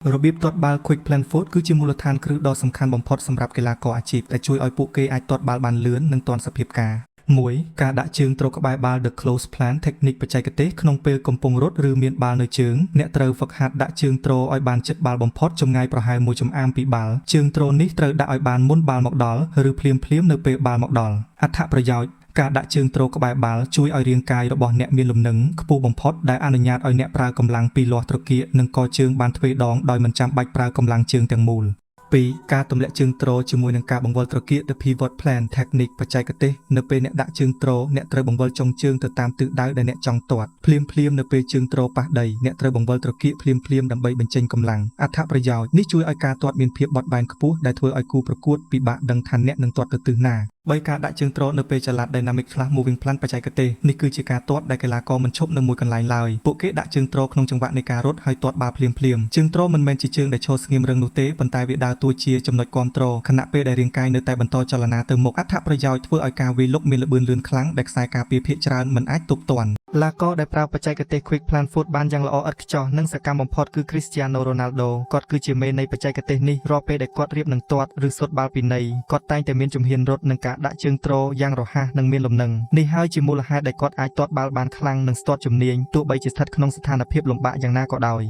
របៀបទាត់បាល់ Quick Plan Foot គឺជាមូលដ្ឋានគ្រឹះដ៏សំខាន់បំផុតសម្រាប់កីឡាករអាជីពដែលជួយឲ្យពួកគេអាចទាត់បាល់បានលឿននិងទាន់សភាពការ1ការដាក់ជើងត្រូវក្បែរបាល់ The Close Plan Technique បច្ចេកទេសក្នុងពេលកំពុងរត់ឬមានបាល់នៅជើងអ្នកត្រូវហ្វឹកហាត់ដាក់ជើងទ្រឲ្យបានជិតបាល់បំផុតចម្ងាយប្រហែល1ចំអាមពីបាល់ជើងទ្រនេះត្រូវដាក់ឲ្យបានមុនបាល់មកដល់ឬភ្លាមៗនៅពេលបាល់មកដល់អត្ថប្រយោជន៍ការដាក់ជើងទ្រក្បែរបាល់ជួយឲ្យរាងកាយរបស់អ្នកមានលំនឹងខ្ពស់បំផុតដែលអនុញ្ញាតឲ្យអ្នកប្រើកម្លាំងពីលាស់ត្រគាកនិងកជើងបានទ្វេដងដោយមិនចាំបាច់ប្រើកម្លាំងជើងទាំងមូល2ការទម្លាក់ជើងទ្រជាមួយនឹងការបង្វិលត្រគាក The Pivot Plan Technique បច្ចេកទេសនៅពេលអ្នកដាក់ជើងទ្រអ្នកត្រូវបង្វិលចុងជើងទៅតាមទិសដៅដែលអ្នកចង់ទាត់ភ្លាមៗនៅពេលជើងទ្រប៉ះដីអ្នកត្រូវបង្វិលត្រគាកភ្លាមៗដើម្បីបញ្ចេញកម្លាំងអត្ថប្រយោជន៍នេះជួយឲ្យការទាត់មានភាពបត់បែនខ្ពស់ដែលធ្វើឲ្យគូប្រកួតពិបាកដឹងថាអ្នកនឹងទាត់ទៅទិសណា3ការដាក់ជើងទ្រនៅពេលចល័ត Dynamic Flash Moving Plan បច្ចេកទេសនេះគឺជាការទាត់ដែលកីឡាករមិនឈប់នៅមួយកន្លែងឡើយពួកគេដាក់ជើងទ្រក្នុងចង្វាក់នៃការរត់ហើយទាត់បាល់ភ្លាមៗជើងទ្រមិនមែនជាជើងដែលឈរស្ងៀមរឹងនោះទេប៉ុន្តែវាដើរតួជាចំណុចគាំទ្រខណៈពេលដែលរាងកាយនៅតែបន្តចលនាទៅមុខអត្ថប្រយោជន៍ធ្វើឲ្យការវាយលុកមានល្បឿនលឿនខ្លាំងដែលខ្សែការពារភាគច្រើនមិនអាចទប់ទាន់ឡាករដែលប្រើបច្ចេកទេស Quick Plan Foot បានយ៉ាងល្អឥតខ្ចោះនិងសកម្មបំផុតគឺ Cristiano Ronaldo គាត់គឺជាមេនៃបច្ចេកទេសនេះរាល់ពេលដែលគាត់រៀបនឹងទាត់ឬស៊ុតបាល់ពីនៃគាត់តែងតែមានជំហានរត់និងការដាក់ជើងទ្រយ៉ាងរហ័សនិងមានលំនឹងនេះហើយជាមូលហេតុដែលគាត់អាចទាត់បាល់បានខ្លាំងនិងស្ទាត់ជំនាញទោះបីជាស្ថិតក្នុងស្ថានភាពលំបាកយ៉ាងណាក៏ដោយ